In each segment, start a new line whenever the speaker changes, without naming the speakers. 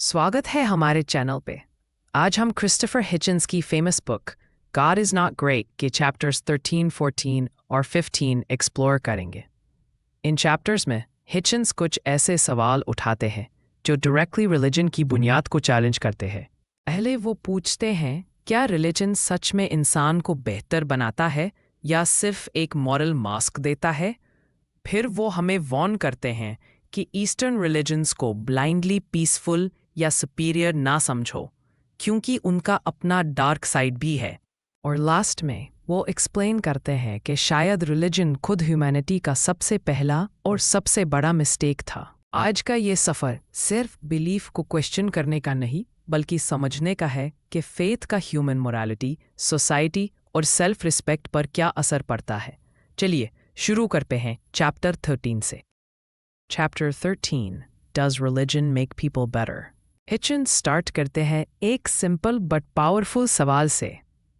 स्वागत है हमारे चैनल पे। आज हम क्रिस्टोफर हिचन्स की famous book God is not great के चैप्टर्स 13, 14 और 15 एक्सप्लोर करेंगे। इन चैप्टर्स में हिचन्स कुछ ऐसे सवाल उठाते हैं जो डायरेक्टली रिलीजन की बुनियाद को चैलेंज करते हैं। पहले वो पूछते हैं, क्या रिलीजन सच में इंसान को बेहतर बनाता है या सिर्फ एक मॉरल मास्क देता है? फिर वो हमें वॉर्न करते हैं कि ईस्टर्न रिलीजन्स को ब्लाइंडली पीसफुल या सुपीरियर ना समझो, क्योंकि उनका अपना डार्क साइड भी है। और लास्ट में वो एक्सप्लेन करते हैं कि शायद रिलीजन खुद ह्यूमैनिटी का सबसे पहला और सबसे बड़ा मिस्टेक था। आज का ये सफ़र सिर्फ बिलीफ को क्वेश्चन करने का नहीं, बल्कि समझने का है कि फेथ का ह्यूमन मोरालिटी, सोसाइटी और सेल्फ रिस्पेक्ट पर क्या असर पड़ता है। चलिए शुरू करते हैं चैप्टर 13 से। Chapter 13 Does religion make people better? Hitchens start करते हैं एक सिंपल बट पावरफुल सवाल से,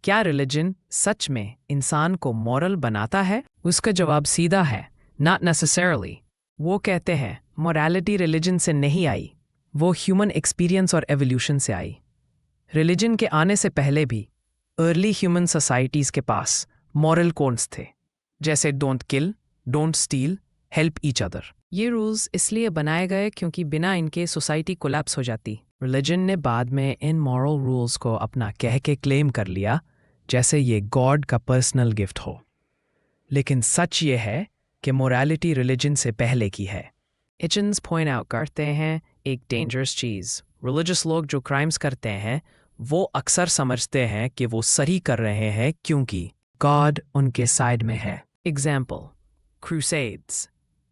क्या रिलीजन सच में इंसान को मॉरल बनाता है? उसका जवाब सीधा है, नॉट नेसेसरली। वो कहते हैं मॉरलिटी रिलीजन से नहीं आई, वो ह्यूमन एक्सपीरियंस और एवोल्यूशन से आई। रिलीजन के आने से पहले भी अर्ली ह्यूमन सोसाइटीज़ के पास मॉरल कोड्स थे, जैसे don't kill, don't steel, help each other. ये रूल्स इसलिए बनाए गए क्योंकि बिना इनके सोसाइटी कोलैप्स हो जाती। रिलीजन ने बाद में इन मॉरल रूल्स को अपना कह के क्लेम कर लिया, जैसे ये गॉड का पर्सनल गिफ्ट हो। लेकिन सच ये है कि मोरालिटी रिलीजन से पहले की है। हिचन्स पॉइंट आउट करते हैं एक डेंजरस चीज़, रिलीजियस लोग जो क्राइम्स करते हैं वो अक्सर समझते हैं कि वो सही कर रहे हैं क्योंकि गॉड उनके साइड में है। Example, crusades.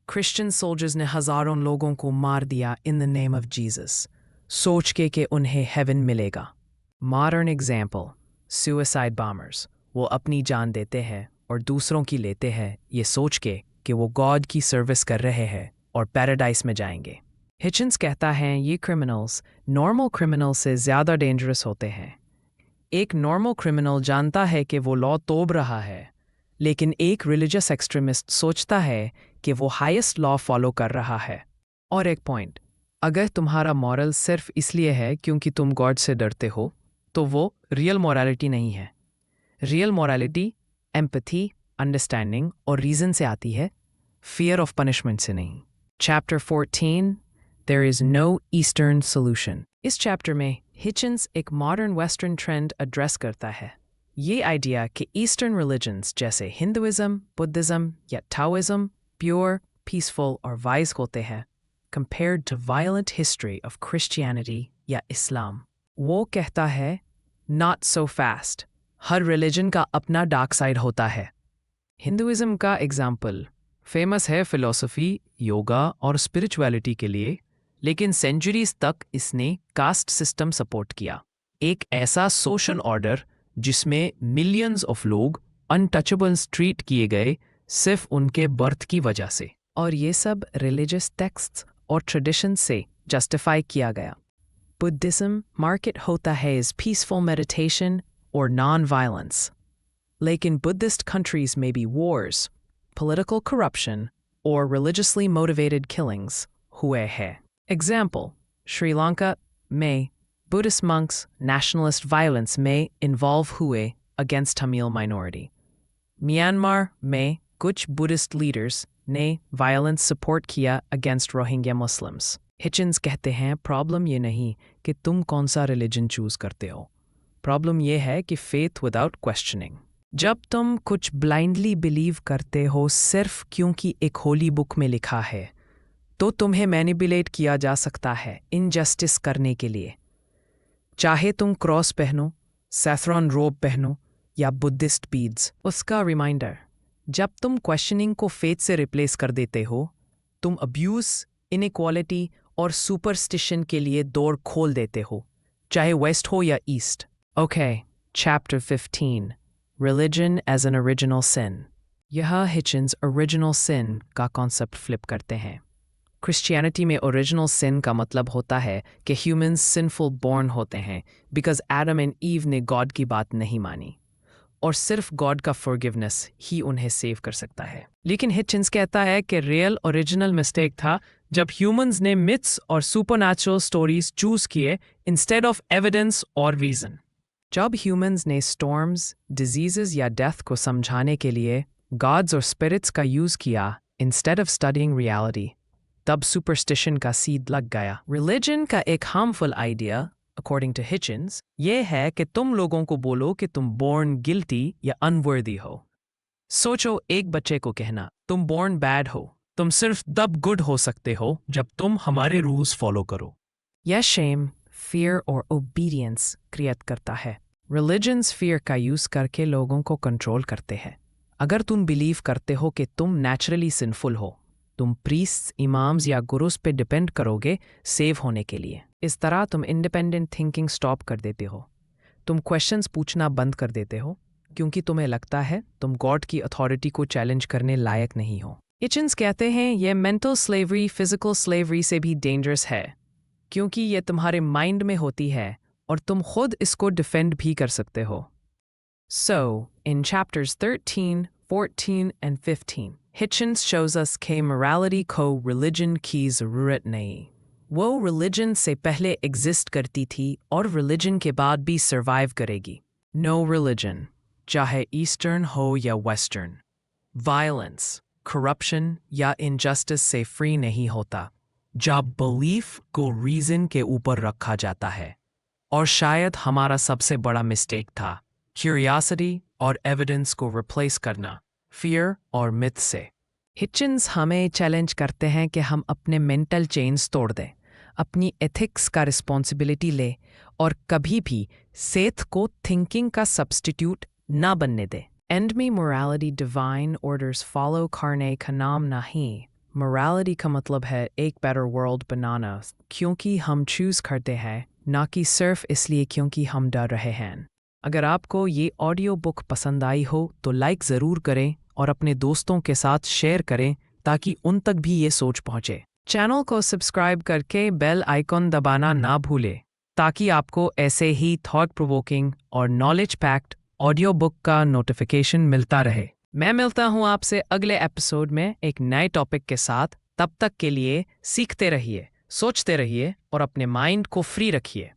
क्रिश्चियन सोल्जर्स ने हज़ारों लोगों को मार दिया in the name of Jesus, सोच के कि उन्हें हेवन मिलेगा। Modern example, suicide bombers. वो अपनी जान देते हैं और दूसरों की लेते हैं ये सोच के कि वो गॉड की सर्विस कर रहे हैं और पैराडाइस में जाएंगे। हिचन्स कहता है ये क्रिमिनल्स नॉर्मल क्रिमिनल से ज़्यादा डेंजरस होते हैं। एक नॉर्मल क्रिमिनल जानता है कि वो लॉ तोड़ रहा है, लेकिन एक रिलीजियस एक्सट्रीमिस्ट सोचता है कि वो हाईएस्ट लॉ फॉलो कर रहा है। और एक पॉइंट, अगर तुम्हारा मॉरल सिर्फ इसलिए है क्योंकि तुम गॉड से डरते हो, तो वो रियल मोरालिटी नहीं है। रियल मोरालिटी एम्पैथी, अंडरस्टैंडिंग और रीज़न से आती है, फियर ऑफ पनिशमेंट से नहीं। Chapter 14 there is no eastern solution. इस चैप्टर में हिचन्स एक मॉडर्न वेस्टर्न ट्रेंड एड्रेस करता है। ये आइडिया कि ईस्टर्न रिलीजन्स जैसे हिंदुइज्म, बुद्धिज्म या टाओइज्म प्योर, पीसफुल और वाइज होते हैं compared to violent history of Christianity या इस्लाम। वो कहता है नॉट सो फास्ट, हर रिलीजन का अपना डार्क साइड होता है। हिंदुइज्म का एग्जाम्पल फेमस है फिलॉसफी, योगा और स्पिरिचुअलिटी के लिए, लेकिन सेंचुरीज तक इसने कास्ट सिस्टम सपोर्ट किया, एक ऐसा सोशल ऑर्डर जिसमें मिलियंस ऑफ लोग अनटचेबल्स ट्रीट किए गए सिर्फ उनके बर्थ की वजह से। और ये सब रिलीजियस टेक्स्ट्स और ट्रेडिशन से जस्टिफाई किया गया। बुद्धिज्म मार्केट होता है इज पीसफुल मेडिटेशन और नॉन वायलेंस, लेकिन बुद्धिस्ट कंट्रीज में भी वॉर्स, पॉलिटिकल करप्शन और रिलीजियसली मोटिवेटेड किलिंग्स हुए हैं। एग्जाम्पल, श्रीलंका में बुद्धिस्ट मंक्स नेशनलिस्ट वायलेंस में इन्वॉल्व हुए अगेंस्ट तमिल माइनॉरिटी। म्यांमार में कुछ बुद्धिस्ट लीडर्स ने वायलेंस सपोर्ट किया अगेंस्ट रोहिंग्या मुस्लिम्स। हिचन्स कहते हैं प्रॉब्लम ये नहीं कि तुम कौन सा रिलीजन चूज करते हो, प्रॉब्लम ये है कि फेथ विदाउट क्वेश्चनिंग। जब तुम कुछ ब्लाइंडली बिलीव करते हो सिर्फ क्योंकि एक होली बुक में लिखा है, तो तुम्हें मैनिपुलेट किया जा सकता है इनजस्टिस करने के लिए। चाहे तुम क्रॉस पहनो, सैफ्रॉन रोब पहनो या बुद्धिस्ट बीड्स। उसका रिमाइंडर, जब तुम क्वेश्चनिंग को फेथ से रिप्लेस कर देते हो, तुम अब्यूज, इनइक्वालिटी और सुपरस्टिशन के लिए डोर खोल देते हो, चाहे वेस्ट हो या east. Okay, chapter 15 religion as an original sin. यह हिचन्स ओरिजिनल सिन का कॉन्सेप्ट फ्लिप करते हैं। क्रिश्चियनिटी में ओरिजिनल सिन का मतलब होता है कि ह्यूमंस सिनफुल बॉर्न होते हैं बिकॉज एडम एंड ईव ने गॉड की बात नहीं मानी और सिर्फ गॉड का फॉरगिवनेस ही उन्हें सेव कर सकता है। लेकिन हिचन्स कहता है कि रियल ओरिजिनल मिस्टेक था जब ह्यूमंस ने मिथ्स और सुपरनैचुरल स्टोरीज चूज किए इंस्टेड ऑफ एविडेंस और रीजन। जब ह्यूमंस ने स्टॉर्म्स, डिजीजेस या डेथ को समझाने के लिए गॉड्स और स्पिरिट्स का यूज किया इंस्टेड ऑफ स्टडिंग रियलिटी, तब सुपरस्टिशन का सीड लग गया। रिलीजन का एक हार्मफुल आइडिया अकॉर्डिंग टू हिचन्स ये है कि तुम लोगों को बोलो कि तुम बोर्न गिल्टी या अनवर्दी हो। सोचो एक बच्चे को कहना तुम बोर्न बैड हो, तुम सिर्फ तब गुड हो सकते हो जब तुम हमारे रूल्स फॉलो करो। यह शेम, फियर और ओबीडियंस क्रिएट करता है। रिलीजन्स फियर का यूज करके लोगों को कंट्रोल करते हैं। अगर तुम बिलीव करते हो कि तुम नेचुरली सिंफुल हो, तुम प्रीस्ट्स, इमाम्स या गुरुस पे डिपेंड करोगे सेव होने के लिए। इस तरह तुम इंडिपेंडेंट थिंकिंग स्टॉप कर देते हो। तुम क्वेश्चंस पूछना बंद कर देते हो क्योंकि तुम्हें लगता है तुम गॉड की अथॉरिटी को चैलेंज करने लायक नहीं हो। हिचन्स कहते हैं यह मेंटल स्लेवरी फिजिकल स्लेवरी से भी डेंजरस है क्योंकि यह तुम्हारे माइंड में होती है और तुम खुद इसको डिफेंड भी कर सकते हो। So, in chapters 13, 14, and 15, Hitchens shows us कि morality को religion की ज़रूरत नहीं। वो religion से पहले exist करती थी और religion के बाद भी survive करेगी। No religion, चाहे Eastern हो या Western, violence, corruption या injustice से free नहीं होता जब belief को reason के ऊपर रखा जाता है। और शायद हमारा सबसे बड़ा मिस्टेक था क्यूरियोसिटी और एविडेंस को रिप्लेस करना फियर और मिथ से। हिचन्स हमें चैलेंज करते हैं कि हम अपने मेंटल चेन्स तोड़ दें, अपनी एथिक्स का रिस्पॉन्सिबिलिटी ले और कभी भी सेथ को थिंकिंग का सब्स्टिट्यूट ना बनने दे। एंड में मोरालिटी डिवाइन ऑर्डर्स फॉलो करने का नाम नहीं। मोरालिटी का मतलब है एक बेटर वर्ल्ड बनाना क्योंकि हम चूज़ करते हैं, ना कि सिर्फ इसलिए क्योंकि हम डर रहे हैं। अगर आपको ये ऑडियो बुक पसंद आई हो तो लाइक ज़रूर करें और अपने दोस्तों के साथ शेयर करें ताकि उन तक भी ये सोच पहुँचे। चैनल को सब्सक्राइब करके बेल आइकॉन दबाना ना भूलें ताकि आपको ऐसे ही थॉट प्रोवोकिंग और नॉलेज पैक्ड ऑडियो बुक का नोटिफिकेशन मिलता रहे। मैं मिलता हूँ आपसे अगले एपिसोड में एक नए टॉपिक के साथ। तब तक के लिए सीखते रहिए, सोचते रहिए और अपने माइंड को फ्री रखिए।